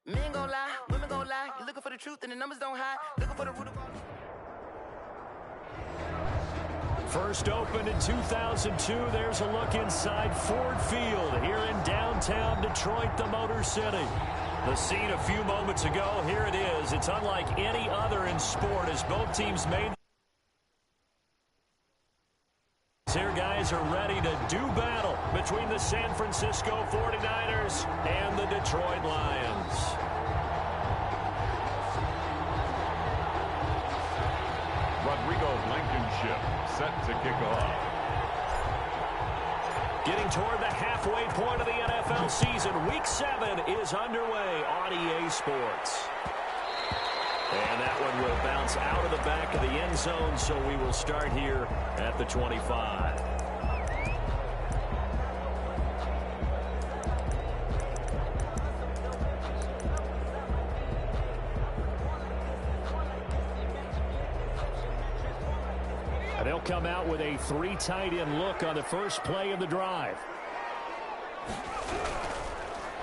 Men gon' lie, women gon' lie. You're looking for the truth and the numbers don't hide. Looking for the root of all. First opened in 2002. There's a look inside Ford Field here in downtown Detroit, the Motor City. The scene a few moments ago, here it is. It's unlike any other in sport as both teams made. Here guys are ready to do battle between the San Francisco 49ers and the Detroit Lions. Rodrigo Blankenship set to kick off. Getting toward the halfway point of the NFL season, Week 7 is underway on EA Sports. And that one will bounce out of the back of the end zone, so we will start here at the 25. And they'll come out with a 3 tight end look on the first play of the drive.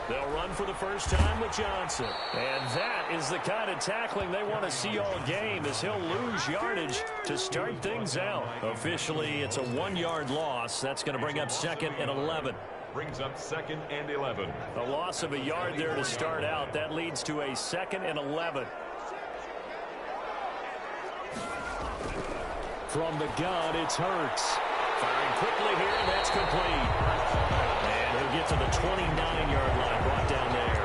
They'll run for the first time with Johnson. And that is the kind of tackling they want to see all game, as he'll lose yardage to start things out. Officially, it's a 1-yard loss. That's going to bring up 2nd and 11. Brings up 2nd and 11. A loss of a yard there to start out. That leads to a 2nd and 11. From the gun, it's Hurts. Firing quickly here, and that's complete. And he'll get to the 29-yard line, brought down there.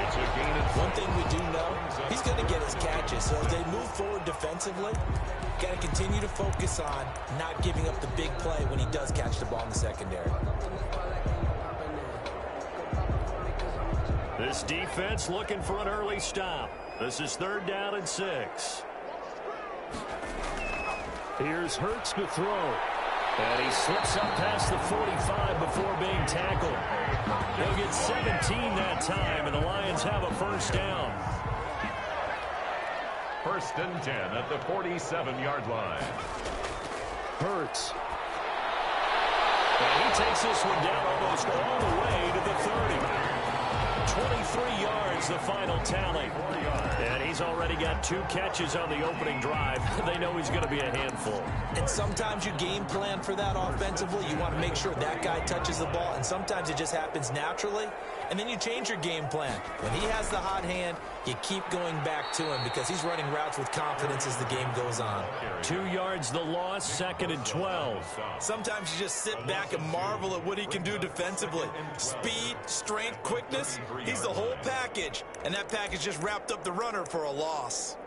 It's a gain of one thing we do know, he's going to get his catches. So as they move forward defensively, got to continue to focus on not giving up the big play when he does catch the ball in the secondary. This defense looking for an early stop. This is 3rd down and 6. Here's Hurts to throw. And he slips up past the 45 before being tackled. He'll get 17 that time, and the Lions have a first down. 1st and 10 at the 47-yard line. Hurts. And he takes this one down almost all the way to the 30. 23 yards, the final tally. And he's already got 2 catches on the opening drive. They know he's going to be a handful. And sometimes you game plan for that offensively. You want to make sure that guy touches the ball, and sometimes it just happens naturally. And then you change your game plan. When he has the hot hand, you keep going back to him because he's running routes with confidence as the game goes on. 2 yards the loss, 2nd and 12. Sometimes you just sit back and marvel at what he can do defensively. Speed, strength, quickness, he's the whole package. And that package just wrapped up the runner for a loss.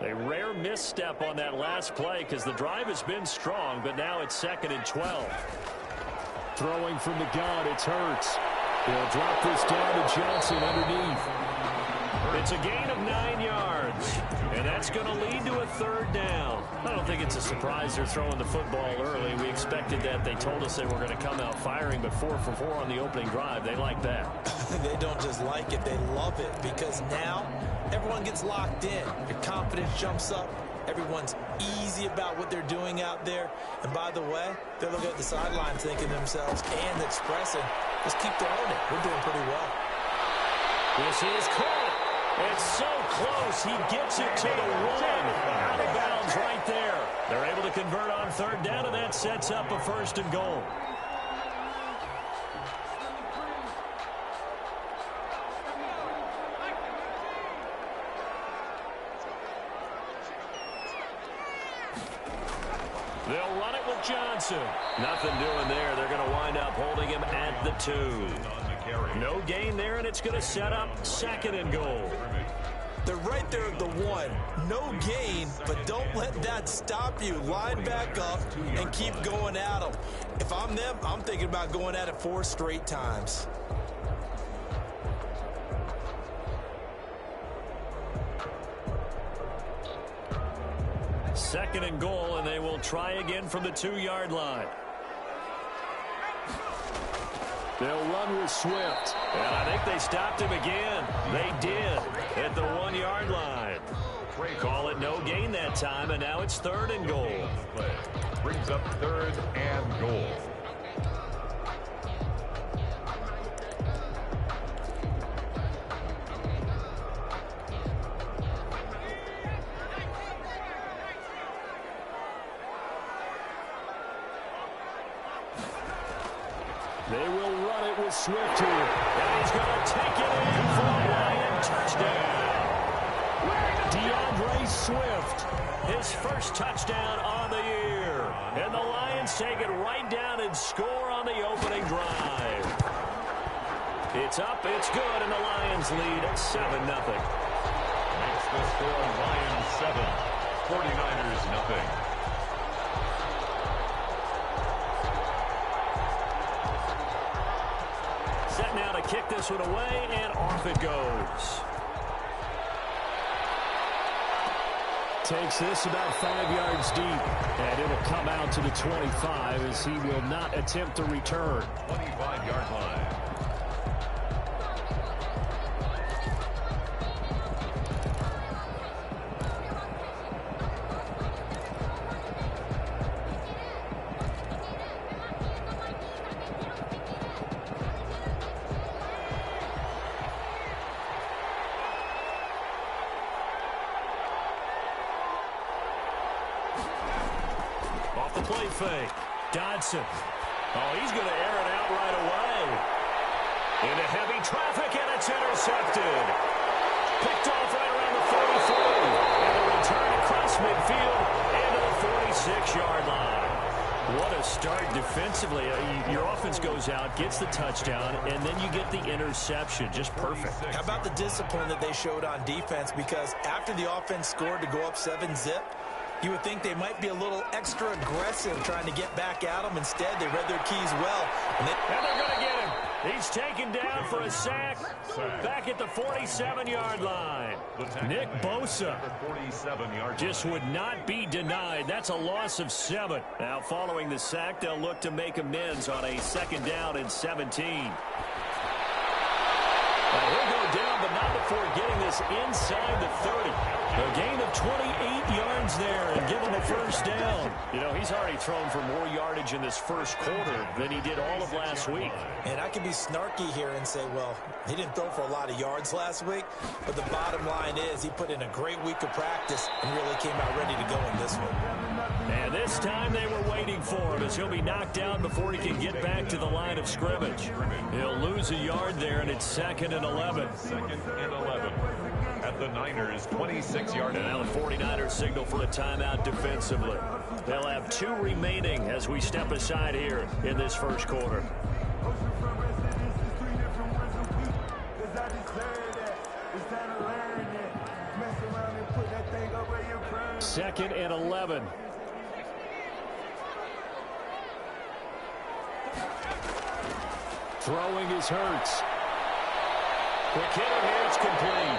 A rare misstep on that last play because the drive has been strong, but now it's 2nd and 12. Throwing from the gun, it's Hurts. He'll drop this down to Johnson underneath. It's a gain of 9 yards, and that's going to lead to a 3rd down. I don't think it's a surprise they're throwing the football early. We expected that. They told us they were going to come out firing, but 4 for 4 on the opening drive. They like that. They don't just like it, they love it, because now everyone gets locked in. Your confidence jumps up. Everyone's easy about what they're doing out there. And by the way, they're looking at the sideline thinking to themselves and expressing, just keep throwing it. We're doing pretty well. This is caught. It's so close. He gets it to the 1. Out of bounds right there. They're able to convert on 3rd down, and that sets up a 1st and goal. They'll run it with Johnson. Nothing doing there. They're going to wind up holding him at the 2. No gain there, and it's going to set up 2nd and goal. They're right there at the 1. No gain, but don't let that stop you. Line back up and keep going at them. If I'm them, I'm thinking about going at it 4 straight times. Second and goal, and they will try again from the 2-yard line. They'll run with Swift. And I think they stopped him again. They did at the 1-yard line. Call it no gain that time, and now it's 3rd and goal. Brings up 3rd and goal. They will run it with Swift here. And he's going to take it in for a Lion touchdown. DeAndre Swift, his first touchdown on the year. And the Lions take it right down and score on the opening drive. It's up, it's good, and the Lions lead 7-0. Makes the score Lions 7, 49ers nothing. Set now to kick this one away, and off it goes. Takes this about 5 yards deep, and it'll come out to the 25 as he will not attempt to return. 25-yard line. Off the play fake. Dodson. Oh, he's going to air it out right away. Into heavy traffic, and it's intercepted. Picked off right around the 44. And a return across midfield into the 46-yard line. What a start defensively. Your offense goes out, gets the touchdown, and then you get the interception. Just perfect. How about the discipline that they showed on defense? Because after the offense scored to go up 7-zip, you would think they might be a little extra aggressive trying to get back at them. Instead, they read their keys well. And they're going to get him. He's taken down for a sack back at the 47-yard line. Nick Bosa just would not be denied. That's a loss of 7. Now, following the sack, they'll look to make amends on a 2nd down and 17. Now, he'll go down, but not before getting this inside the 30. A gain of 28 yards there and give him a first down. You know, he's already thrown for more yardage in this first quarter than he did all of last week. And I can be snarky here and say, well, he didn't throw for a lot of yards last week, but the bottom line is he put in a great week of practice and really came out ready to go in this one. And this time they were waiting for him as he'll be knocked down before he can get back to the line of scrimmage. He'll lose a yard there, and it's 2nd and 11. 2nd and 11. At the Niners' 26-yard line. And now the 49ers signal for a timeout defensively. They'll have 2 remaining as we step aside here in this first quarter. 2nd and 11. Throwing is Hurts. Quick hitter here, it's complete.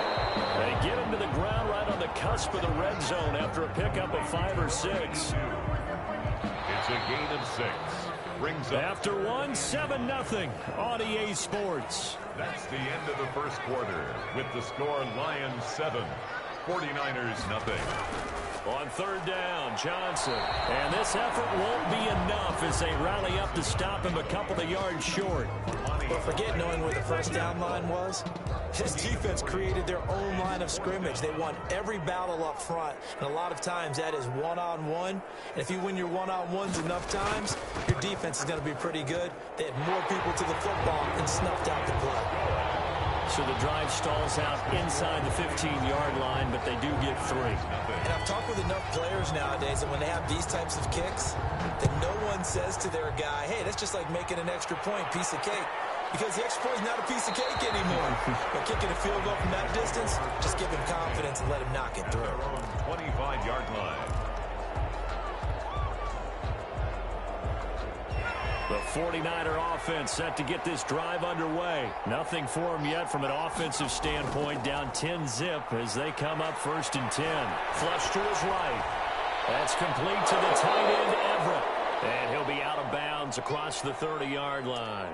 They get him to the ground right on the cusp of the red zone after a pickup of 5 or 6. It's a gain of 6. Brings up after 1, 7-0 on EA Sports. That's the end of the first quarter with the score Lions 7, 49ers nothing. On 3rd down, Johnson. And this effort won't be enough as they rally up to stop him a couple of yards short. But forget knowing where the first down line was. This defense created their own line of scrimmage. They won every battle up front. And a lot of times that is one-on-one. And if you win your one-on-ones enough times, your defense is going to be pretty good. They had more people to the football and snuffed out the play. So the drive stalls out inside the 15-yard line, but they do get 3. And I've talked with enough players nowadays that when they have these types of kicks, that no one says to their guy, hey, that's just like making an extra point, piece of cake. Because the extra point is not a piece of cake anymore. But kicking a field goal from that distance, just give him confidence and let him knock it through. 25-yard line. The 49er offense set to get this drive underway. Nothing for them yet from an offensive standpoint. Down 10-zip as they come up 1st and 10. Flush to his right. That's complete to the tight end, Everett. And he'll be out of bounds across the 30-yard line.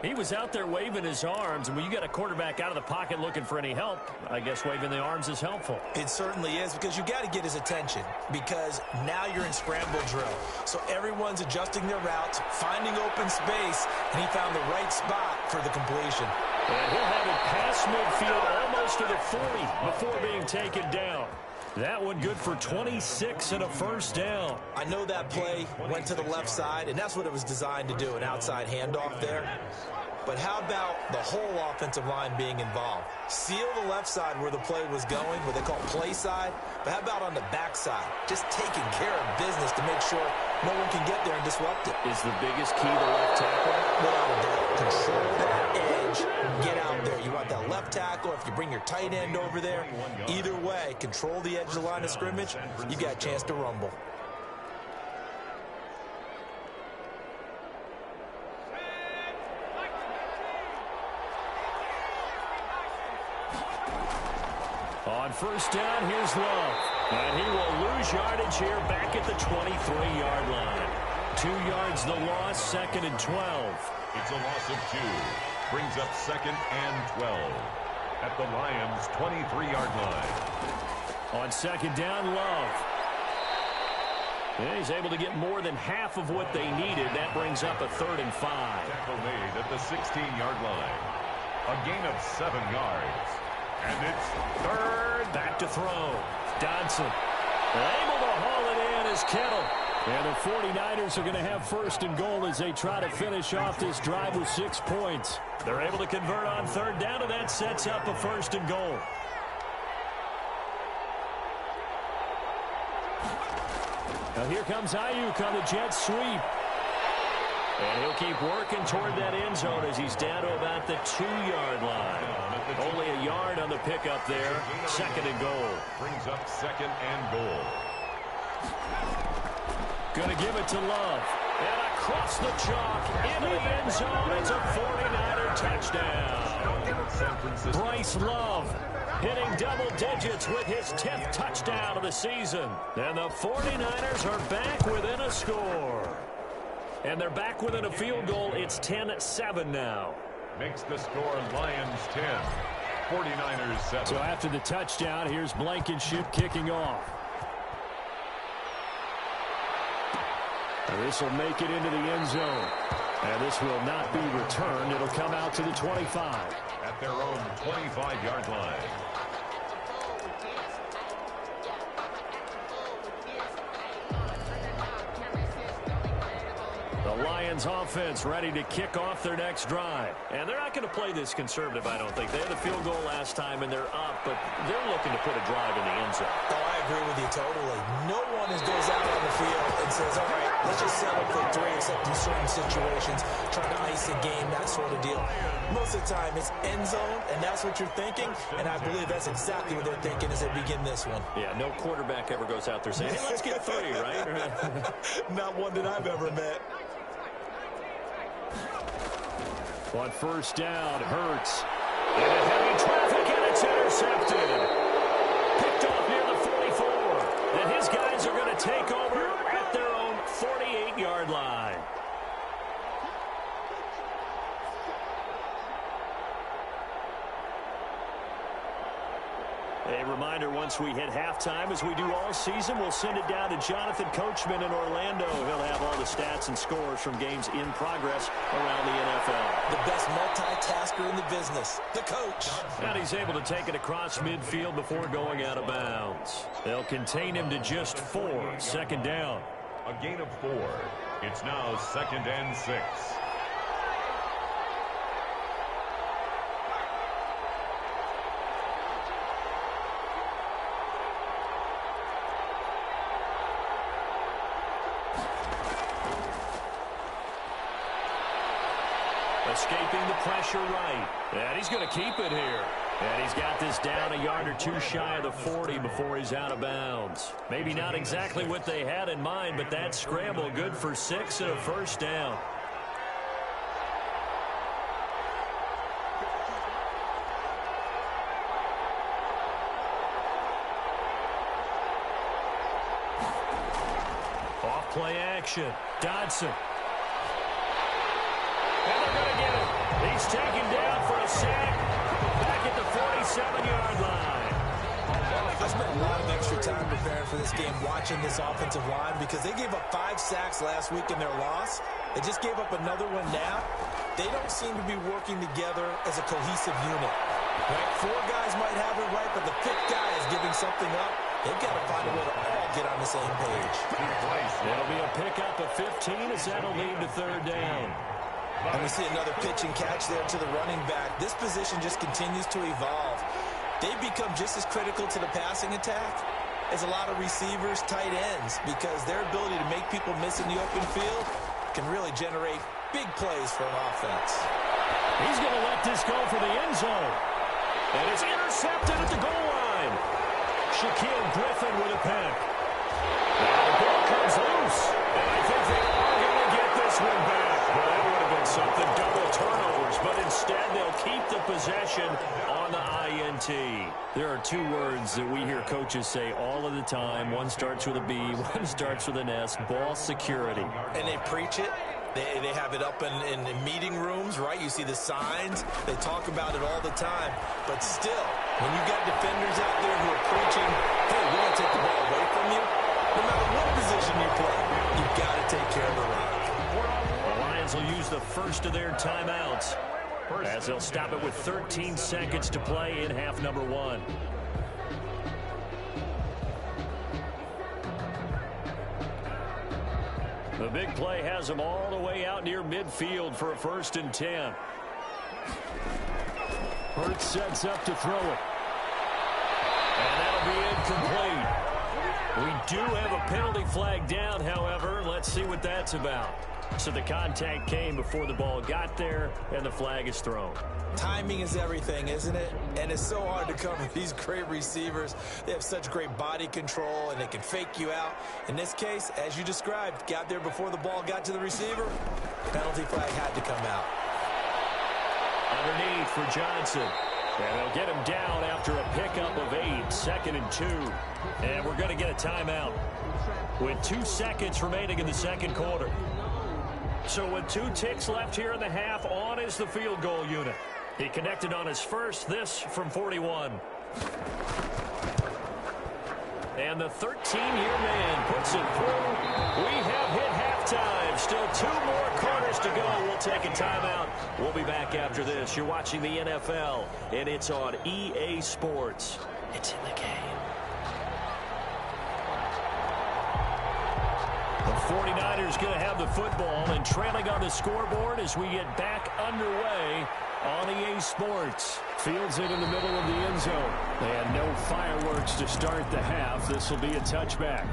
He was out there waving his arms, and when you got a quarterback out of the pocket looking for any help, I guess waving the arms is helpful. It certainly is, because you got to get his attention, because now you're in scramble drill. So everyone's adjusting their routes, finding open space, and he found the right spot for the completion. And he'll have it past midfield almost to the 40 before being taken down. That one good for 26 and a first down. I know that play went to the left side, and that's what it was designed to do, an outside handoff there. But how about the whole offensive line being involved? Seal the left side where the play was going, what they call play side. But how about on the back side? Just taking care of business to make sure no one can get there and disrupt it. Is the biggest key the left tackle? Without a doubt. Control that edge. Get out there. You want that left tackle. If you bring your tight end over there, either way, control the edge of the line of scrimmage, you got a chance to rumble. On first down, here's Love. And he will lose yardage here back at the 23-yard line. 2 yards the loss, 2nd and 12. It's a loss of 2. Brings up 2nd and 12 at the Lions' 23-yard line. On 2nd down, Love. And he's able to get more than half of what they needed. That brings up a 3rd and 5. Tackle made at the 16-yard line. A gain of 7 yards. And it's 3rd. Back to throw. Dodson able to haul it in as Kittle. And the 49ers are going to have 1st and goal as they try to finish off this drive with 6 points. They're able to convert on 3rd down, and that sets up a 1st and goal. Now here comes Ayuk on the jet sweep. And he'll keep working toward that end zone as he's down to about the 2-yard line. Only a yard on the pickup there. 2nd and goal. Brings up 2nd and goal. Going to give it to Love. And across the chalk into the end zone. It's a 49er touchdown. Bryce Love hitting double digits with his 10th touchdown of the season. And the 49ers are back within a score. And they're back within a field goal. It's 10-7 now. Makes the score Lions 10, 49ers 7. So after the touchdown, here's Blankenship kicking off. And this will make it into the end zone. And this will not be returned. It'll come out to the 25. At their own 25-yard line. The Lions offense ready to kick off their next drive. And they're not going to play this conservative, I don't think. They had a field goal last time, and they're up, but they're looking to put a drive in the end zone. Oh, I agree with you totally. No one goes out on the field and says, all right, let's just settle for 3, except in certain situations, trying to ice a game, that sort of deal. Most of the time, it's end zone, and that's what you're thinking, and I believe that's exactly what they're thinking as they begin this one. Yeah, no quarterback ever goes out there saying, hey, let's get 3, right? Not one that I've ever met. On first down, Hurts. And a heavy traffic, and it's intercepted. Picked off near the 44. And his guys are going to take over at their own 48-yard line. A reminder, once we hit halftime, as we do all season, we'll send it down to Jonathan Coachman in Orlando. He'll have all the stats and scores from games in progress around the NFL. The best multitasker in the business, the coach. And he's able to take it across midfield before going out of bounds. They'll contain him to just 4. 2nd down. A gain of 4. It's now 2nd and 6. Escaping the pressure right. And he's going to keep it here. And he's got this down a yard or 2 shy of the 40 before he's out of bounds. Maybe not exactly what they had in mind, but that scramble good for 6 and a first down. Off play action. Dodson. He's taken down for a sack back at the 47-yard line. I spent a lot of extra time preparing for this game watching this offensive line because they gave up 5 sacks last week in their loss. They just gave up another one now. They don't seem to be working together as a cohesive unit. Right? 4 guys might have it right, but the 5th guy is giving something up. They've got to find a way to all get on the same page. It'll be a pickup of 15 as that'll lead to third down. And we see another pitch and catch there to the running back. This position just continues to evolve. They've become just as critical to the passing attack as a lot of receivers, tight ends, because their ability to make people miss in the open field can really generate big plays for an offense. He's going to let this go for the end zone. And it's intercepted at the goal line. Shaquille Griffin with a pick. Now the ball comes loose. And I think they are going to get this one back. Well, that would have been something. Double turnovers. But instead, they'll keep the possession on the INT. There are two words that we hear coaches say all of the time. One starts with a B, one starts with an S. Ball security. And they preach it. They have it up in meeting rooms, right? You see the signs. They talk about it all the time. But still, when you got defenders out there who are preaching, hey, we're going to take the ball away from you, no matter what position you play, you've got to take care of the rock. The Lions will use the first of their timeouts as they'll stop it with 13 seconds to play in half number one. The big play has them all the way out near midfield for a 1st and 10. Hurts sets up to throw it. And that'll be incomplete. We do have a penalty flag down, however. Let's see what that's about. So the contact came before the ball got there, and the flag is thrown. Timing is everything, isn't it? And it's so hard to cover these great receivers. They have such great body control, and they can fake you out. In this case, as you described, got there before the ball got to the receiver. Penalty flag had to come out. Underneath for Johnson. And they'll get him down after a pickup of 8, 2nd and 2. And we're going to get a timeout with 2 seconds remaining in the second quarter. So with 2 ticks left here in the half, on is the field goal unit. He connected on his first, this from 41. And the 13-year man puts it through. We have hit halftime. Still 2 more quarters to go. We'll take a timeout. We'll be back after this. You're watching the NFL, and it's on EA Sports. It's in the game. The 49ers going to have the football and trailing on the scoreboard as we get back underway on EA Sports. Fields it in the middle of the end zone. And no fireworks to start the half. This will be a touchback.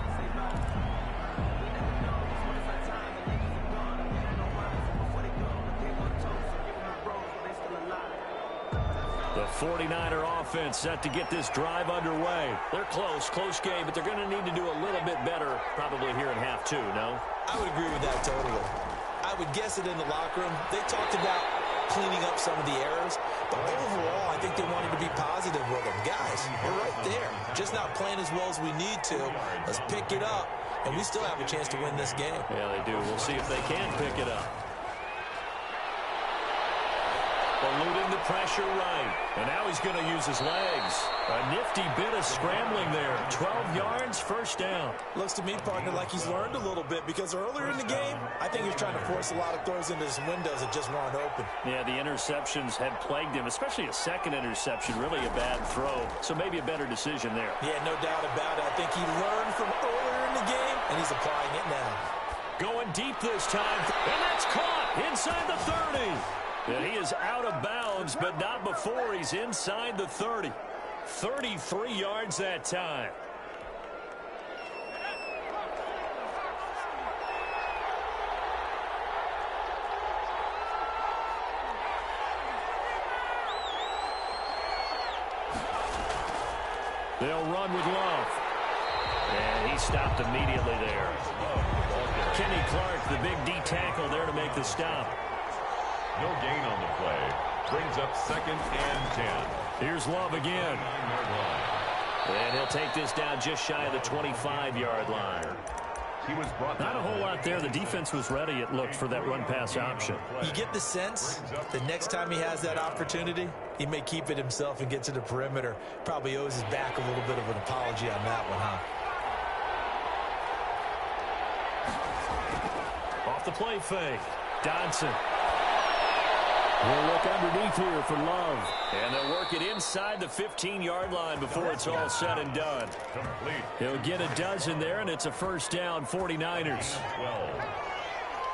The 49er offense set to get this drive underway. They're close game, but they're going to need to do a little bit better probably here in half 2, no? I would agree with that totally. I would guess it in the locker room. They talked about cleaning up some of the errors, but overall, I think they wanted to be positive with them. Guys, we're right there. Just not playing as well as we need to. Let's pick it up, and we still have a chance to win this game. Yeah, they do. We'll see if they can pick it up. Eluding the pressure right. And now he's going to use his legs. A nifty bit of scrambling there. 12 yards, first down. Looks to me, partner, like he's learned a little bit because earlier in the game, I think he was trying to force a lot of throws into his windows that just weren't open. Yeah, the interceptions had plagued him, especially a second interception. Really a bad throw. So maybe a better decision there. Yeah, no doubt about it. I think he learned from earlier in the game, and he's applying it now. Going deep this time. And that's caught inside the 30. And he is out of bounds, but not before he's inside the 30. 33 yards that time. They'll run with Love. And he stopped immediately there. Kenny Clark, the big D tackle there to make the stop. No gain on the play. Brings up 2nd and 10. Here's Love again. And he'll take this down just shy of the 25-yard line. He was brought Not a whole lot there. The defense was ready, it looked, for that run-pass option. You get the sense the next time he has that opportunity, he may keep it himself and get to the perimeter. Probably owes his back a little bit of an apology on that one, huh? Off the play fake. Dodson. He'll look underneath here for Love. And they'll work it inside the 15-yard line before it's all said and done. He'll get a dozen there, and it's a first down, 49ers. 12.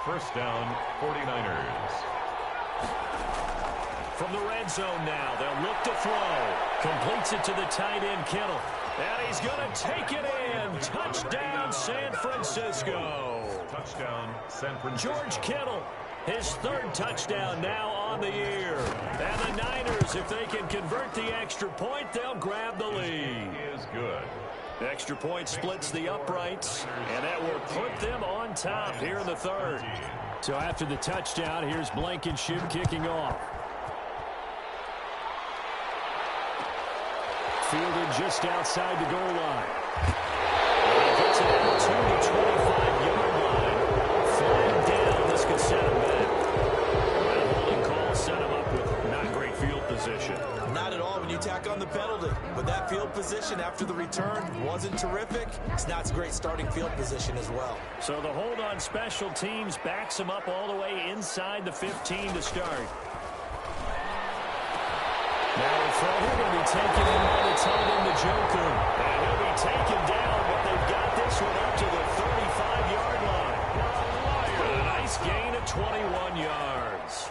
First down, 49ers. From the red zone now, they'll look to throw. Completes it to the tight end, Kittle. And he's going to take it in. Touchdown, San Francisco. Touchdown, San Francisco. George Kittle, his third touchdown now on the year. And the Niners, if they can convert the extra point, they'll grab the lead. Is good. Extra point splits the uprights, and that will put them on top here in the third. So after the touchdown, here's Blankenship kicking off. Fielded just outside the goal line. And he gets it out to the 25-yard line. Flag down. This could set him back. That holding call set him up with not great field position. Not at all when you tack on the penalty. But that field position after the return wasn't terrific. It's not a great starting field position as well. So the hold on special teams backs him up all the way inside the 15 to start. Now the throw here going to be taken in by the tight end, the Joker. And he'll be taken down, but they've got this one up to the 35-yard line. With a nice gain of 21 yards.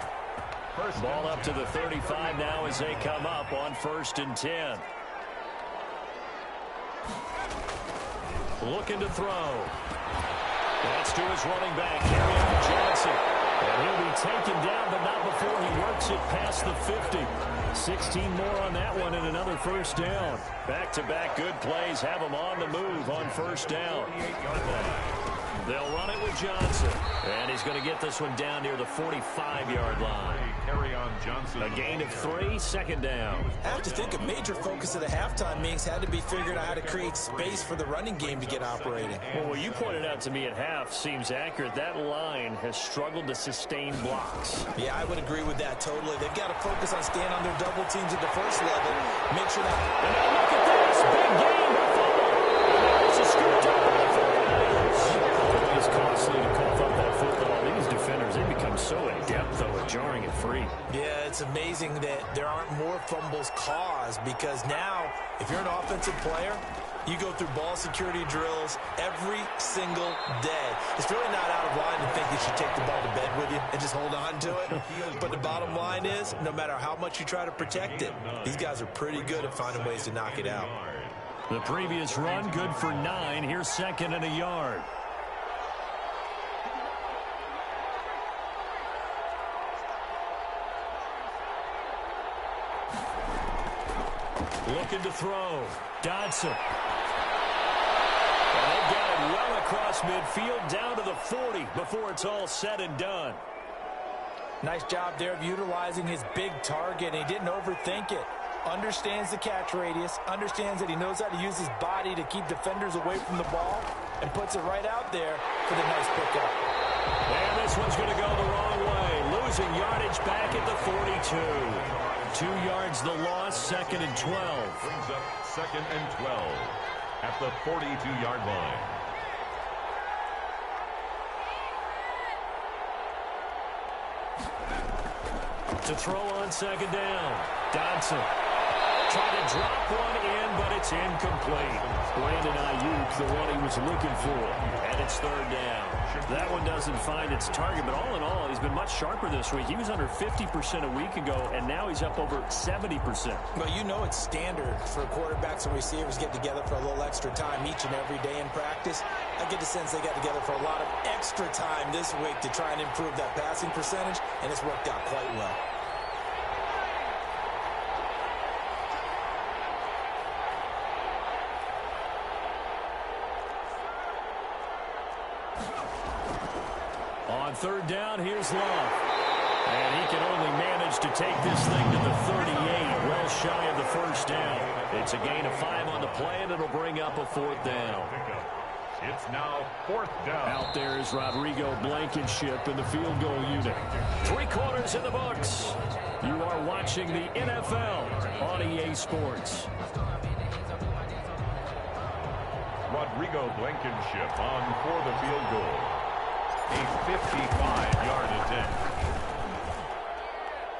Ball up to the 35 now as they come up on 1st and 10. Looking to throw. That's to his running back, Johnson. And he'll be taken down, but not before he works it past the 50. 16 more on that one and another first down. Back-to-back good plays have them on the move on first down. They'll run it with Johnson. And he's going to get this one down near the 45-yard line. Carry on Johnson. A gain of 3, second down. I have to think a major focus of the halftime meetings had to be figuring out how to create space for the running game to get operating. Well, what you pointed out to me at half seems accurate. That line has struggled to sustain blocks. Yeah, I would agree with that totally. They've got to focus on staying on their double teams at the first level. Make sure that... And now look at this. Big game. It's a scoop down by the 49ers. It's costly to cough up that football. These defenders, they become so adept, though, at jarring it free. Yeah, it's amazing that there aren't more fumbles caused because now, if you're an offensive player, you go through ball security drills every single day. It's really not out of line to think you should take the ball to bed with you and just hold on to it. But the bottom line is, no matter how much you try to protect it, these guys are pretty good at finding ways to knock it out. The previous run, good for 9. Here's 2nd and a yard. Looking to throw. Dodson. And they've got it well across midfield down to the 40 before it's all said and done. Nice job there of utilizing his big target. He didn't overthink it. Understands the catch radius. Understands that he knows how to use his body to keep defenders away from the ball. And puts it right out there for the nice pickup. And this one's going to go the wrong way. Losing yardage back at the 42. 2 yards the loss, 2nd and 12. Brings up 2nd and 12 at the 42-yard line. To throw on 2nd down. Dodson. Trying to drop one in, but it's incomplete. Brandon Ayuk, the one he was looking for. And it's 3rd down. That one doesn't find its target, but all in all, he's been much sharper this week. He was under 50% a week ago, and now he's up over 70%. Well, you know it's standard for quarterbacks and receivers get together for a little extra time each and every day in practice. I get the sense they got together for a lot of extra time this week to try and improve that passing percentage, and it's worked out quite well. On 3rd down, here's Love. And he can only manage to take this thing to the 38, well shy of the first down. It's a gain of 5 on the play, and it'll bring up a 4th down. It's now 4th down. Out there is Rodrigo Blankenship in the field goal unit. 3 quarters in the books. You are watching the NFL on EA Sports. Rodrigo Blankenship on for the field goal. A 55-yard attempt.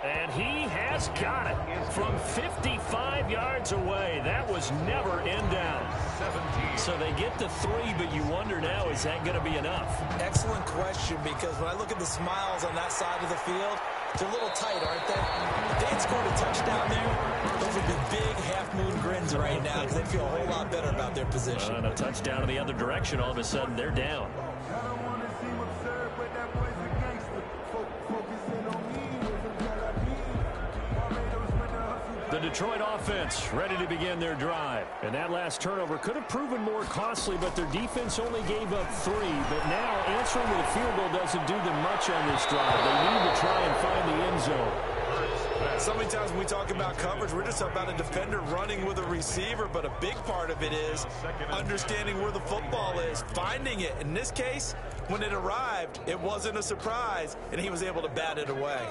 And he has got it from 55 yards away. That was never in down. 17. So they get the 3, but you wonder now, is that going to be enough? Excellent question, because when I look at the smiles on that side of the field, they're a little tight, aren't they? If they had scored a touchdown there, those would be big half-moon grins right now because they feel a whole lot better about their position. And a touchdown in the other direction, all of a sudden they're down. The Detroit offense ready to begin their drive. And that last turnover could have proven more costly, but their defense only gave up 3. But now answering with a field goal doesn't do them much on this drive. They need to try and find the end zone. So many times when we talk about coverage, we're just about a defender running with a receiver, but a big part of it is understanding where the football is, finding it. In this case, when it arrived, it wasn't a surprise, and he was able to bat it away.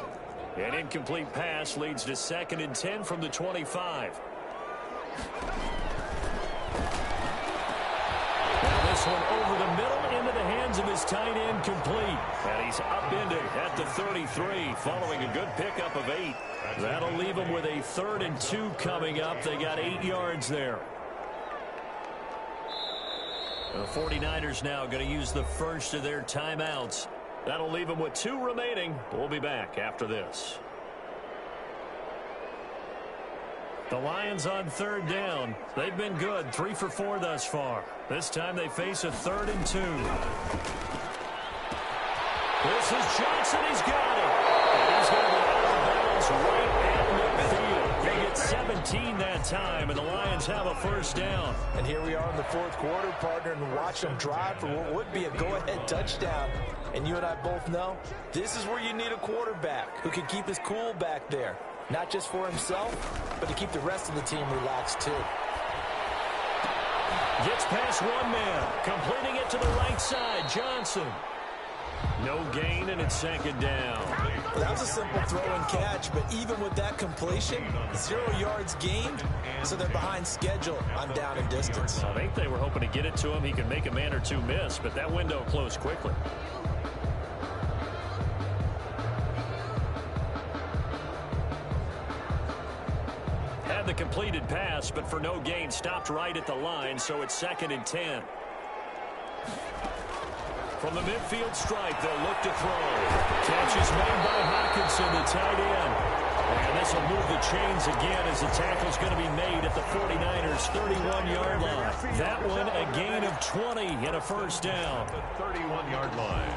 An incomplete pass leads to 2nd and 10 from the 25. Now this one over the middle into the hands of his tight end, complete. And he's upended at the 33 following a good pickup of 8. That'll leave him with a 3rd and 2 coming up. They got 8 yards there. The 49ers now going to use the first of their timeouts. That'll leave them with 2 remaining. We'll be back after this. The Lions on 3rd down. They've been good, 3 for 4 thus far. This time they face a 3rd and 2. This is Johnson. He's got it. And he's going to be out of bounds right at midfield. They get 17 that time, and the Lions have a 1st down. And here we are in the 4th quarter, partner, and watch them drive for what would be a go-ahead touchdown. And you and I both know this is where you need a quarterback who can keep his cool back there. Not just for himself, but to keep the rest of the team relaxed too. Gets past one man, completing it to the right side. Johnson. No gain, and it's 2nd down. Well, that was a simple throw and catch, but even with that completion, 0 yards gained, so they're behind schedule on down and distance. I think they were hoping to get it to him. He could make a man or 2 miss, but that window closed quickly. Had the completed pass, but for no gain, stopped right at the line, so it's 2nd and 10. From the midfield stripe, they'll look to throw. Catch is made by Hawkinson, the tight end. And this will move the chains again as the tackle's going to be made at the 49ers' 31-yard line. That one a gain of 20 and a 1st down. The 31-yard line.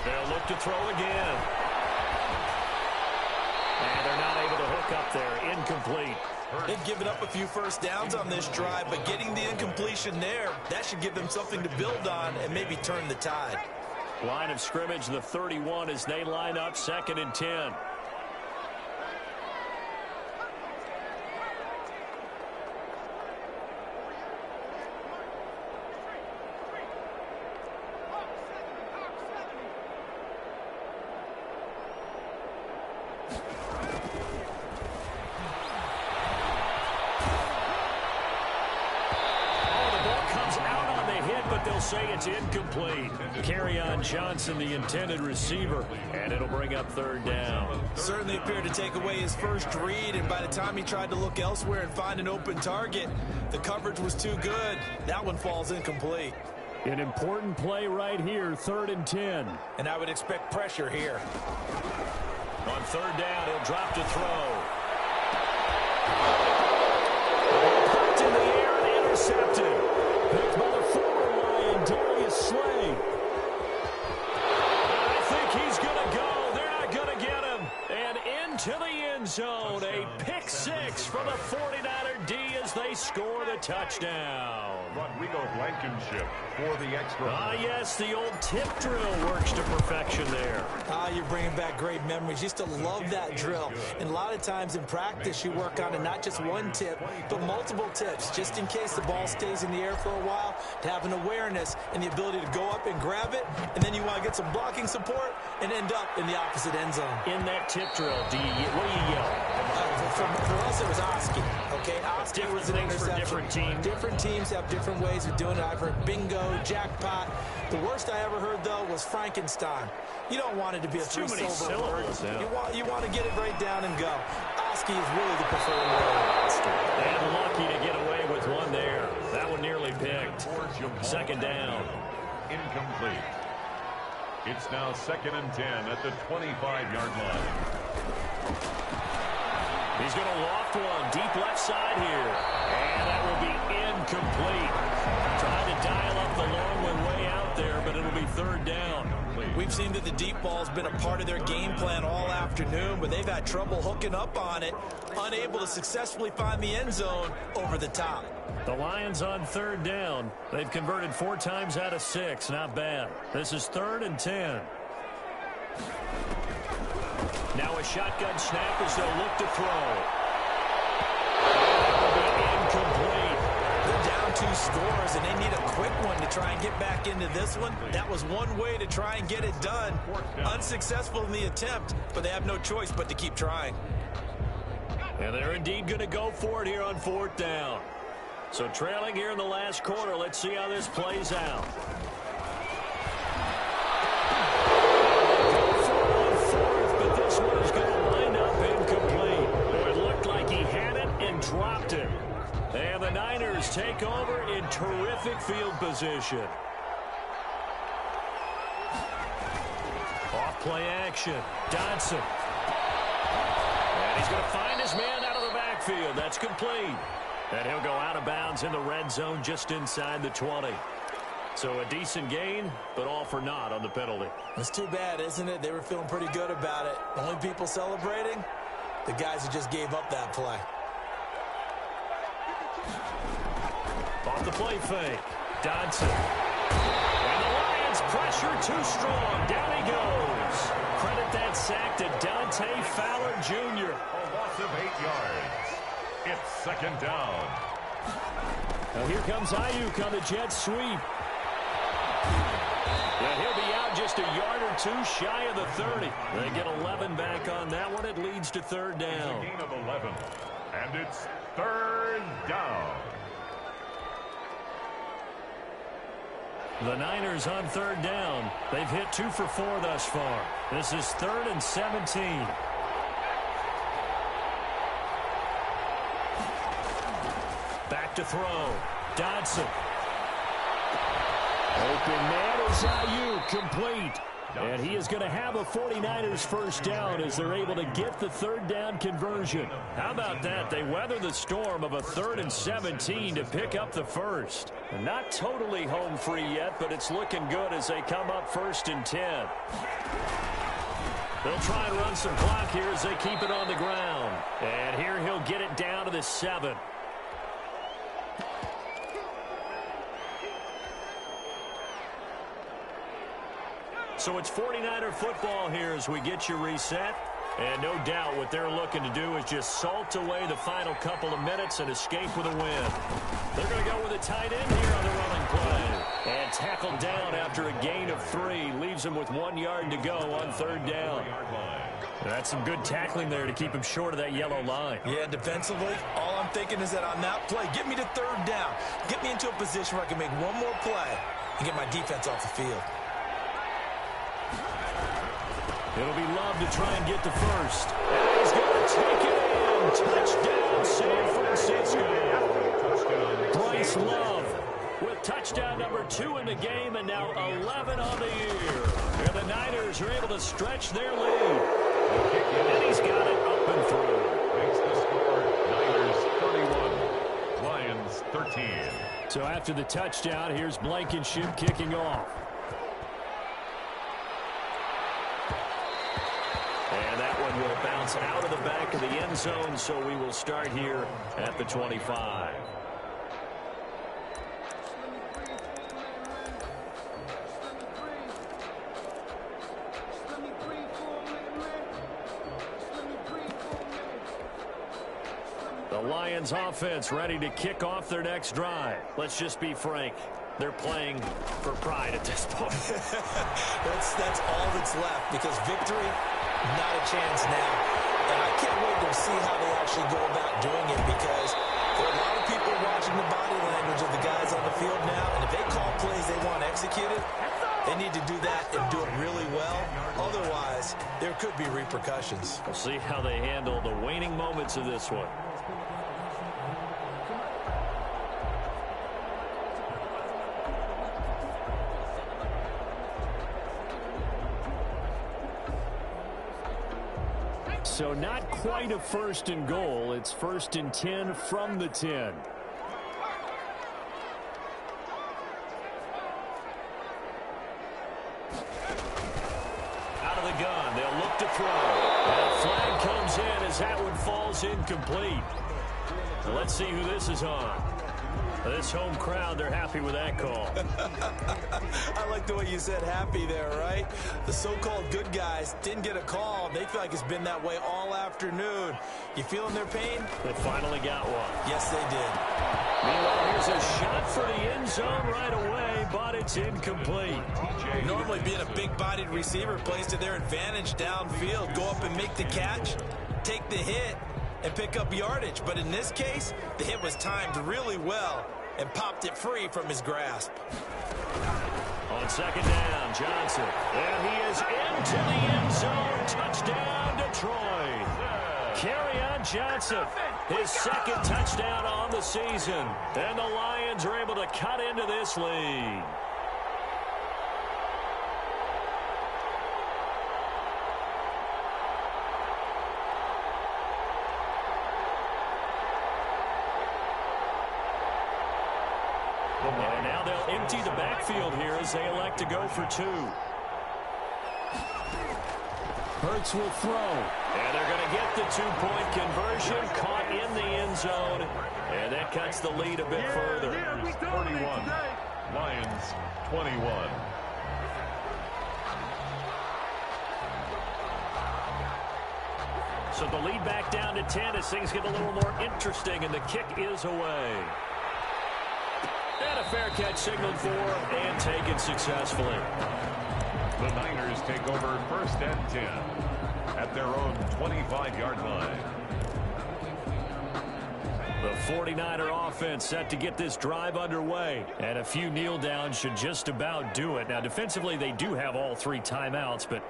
They'll look to throw again. And they're not able to hook up there. Incomplete. They've given up a few 1st downs on this drive, but getting the incompletion there, that should give them something to build on and maybe turn the tide. Line of scrimmage, the 31 as they line up, 2nd and 10. Say it's incomplete. Carry on Johnson, the intended receiver, and it'll bring up 3rd down. Certainly appeared to take away his first read, and by the time he tried to look elsewhere and find an open target, the coverage was too good. That one falls incomplete. An important play right here, 3rd and 10. And I would expect pressure here. On 3rd down, he'll drop to throw. Popped in the air and intercepted. Picked by the former Lion, Darius Slay. I think he's going to go. They're not going to get him. And into the end zone, a pick 6 for the 49er D as they score the touchdown. Rodrigo Blankenship for the extra. Yes, the old tip drill works to perfection there. You're bringing back great memories. Used to love that drill. And a lot of times in practice, you work on it, not just one tip, but multiple tips, just in case the ball stays in the air for a while, to have an awareness and the ability to go up and grab it, and then you want to get some blocking support and end up in the opposite end zone. In that tip drill, what do you yell? For us, it was Oski, Okay, Oscar Different was an things for interception. different teams. Different teams have different ways of doing it. I've heard bingo, jackpot. The worst I ever heard, though, was Frankenstein. You don't want it to be a Too many three-syllable word. syllables, yeah. You want to get it right down and go. Oski is really the preferred word. And lucky to get away with one there. That one nearly picked. Second down. Incomplete. It's now 2nd and 10 at the 25-yard line. He's going to loft one deep left side here. And that will be incomplete. Trying to dial up the long one way out there, but it'll be 3rd down. We've seen that the deep ball's been a part of their game plan all afternoon, but they've had trouble hooking up on it, unable to successfully find the end zone over the top. The Lions on 3rd down. They've converted 4 times out of 6. Not bad. This is 3rd and 10. Now a shotgun snap as they'll look to throw. Incomplete. They're down 2 scores, and they need a quick one to try and get back into this one. That was one way to try and get it done. Unsuccessful in the attempt, but they have no choice but to keep trying. And they're indeed going to go for it here on 4th down. So trailing here in the last quarter, let's see how this plays out. But this one is going to wind up incomplete. It looked like he had it and dropped it. And the Niners take over in terrific field position. Off play action. Dodson. And he's going to find his man out of the backfield. That's complete. And he'll go out of bounds in the red zone just inside the 20. So a decent gain, but all for naught on the penalty. It's too bad, isn't it? They were feeling pretty good about it. Only people celebrating, the guys who just gave up that play. Off the play fake. Dodson. And the Lions pressure too strong. Down he goes. Credit that sack to Dante Fowler Jr. A loss of 8 yards. It's 2nd down. Now here comes Ayuk on the jet sweep. And he'll be out just a yard or 2 shy of the 30. They get 11 back on that one. It leads to 3rd down. It's a gain of 11. And it's 3rd down. The Niners on 3rd down. They've hit 2 for 4 thus far. This is 3rd and 17. Back to throw. Dodson. Open man is Ayuk, complete. And he is going to have a 49ers first down as they're able to get the 3rd down conversion. How about that? They weather the storm of a 3rd and 17 to pick up the first. Not totally home free yet, but it's looking good as they come up 1st and 10. They'll try and run some clock here as they keep it on the ground. And here he'll get it down to the 7. So it's 49er football here as we get you reset. And no doubt what they're looking to do is just salt away the final couple of minutes and escape with a win. They're going to go with a tight end here on the running play. And tackled down after a gain of 3. Leaves him with 1 yard to go on 3rd down. That's some good tackling there to keep him short of that yellow line. Yeah, defensively, all I'm thinking is that on that play, get me to 3rd down. Get me into a position where I can make one more play and get my defense off the field. It'll be Love to try and get the first. And he's going to take it in. Touchdown, San Francisco. Bryce Love with touchdown number 2 in the game and now 11 on the year. And the Niners are able to stretch their lead. And he's got it up and through. Makes the score Niners 31, Lions 13. So after the touchdown, here's Blankenship kicking off. And that one will bounce out of the back of the end zone, so we will start here at the 25. The Lions offense ready to kick off their next drive. Let's just be frank. They're playing for pride at this point. That's all that's left because victory, not a chance now. And I can't wait to see how they actually go about doing it because repercussions. We'll see how they handle the waning moments of this one. So not quite a 1st and goal. It's 1st and 10 from the 10. Out of the gun. They'll look to throw. That flag comes in as that one falls incomplete. So let's see who this is on. This home crowd, they're happy with that call. I like the way you said happy there, right? The so-called good guys didn't get a call. They feel like it's been that way all afternoon. You feeling their pain? They finally got one. Yes, they did. Meanwhile, here's a shot for the end zone right away, but it's incomplete. Normally being a big-bodied receiver plays to their advantage downfield. Go up and make the catch, take the hit, and pick up yardage. But in this case, the hit was timed really well and popped it free from his grasp. On 2nd down, Johnson. And he is into the end zone. Touchdown, Detroit. Kerryon Johnson, his 2nd touchdown on the season. And the Lions are able to cut into this lead. And now they'll empty the backfield here as they elect to go for 2. Hurts will throw. And they're going to get the 2-point conversion. Caught in the end zone. And that cuts the lead a bit further. 41. Lions 21. So the lead back down to 10 as things get a little more interesting. And the kick is away. And a fair catch signaled for and taken successfully. The Niners take over 1st and 10 at their own 25-yard line. The 49er offense set to get this drive underway. And a few kneel downs should just about do it. Now, defensively, they do have all 3 timeouts, but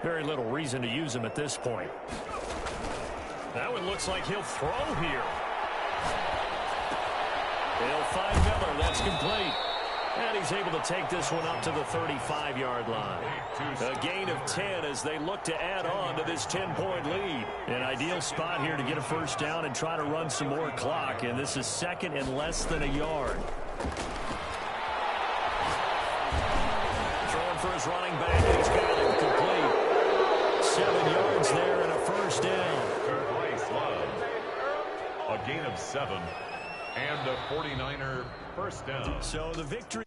very little reason to use them at this point. That one looks like he'll throw here. They'll find Miller. That's complete. And he's able to take this one up to the 35-yard line. A gain of 10 as they look to add on to this 10-point lead. An ideal spot here to get a 1st down and try to run some more clock. And this is 2nd and less than a yard. Throwing for his running back. And he's got it complete. 7 yards there and a 1st down. A gain of 7. And a 49er 1st down. So the victory.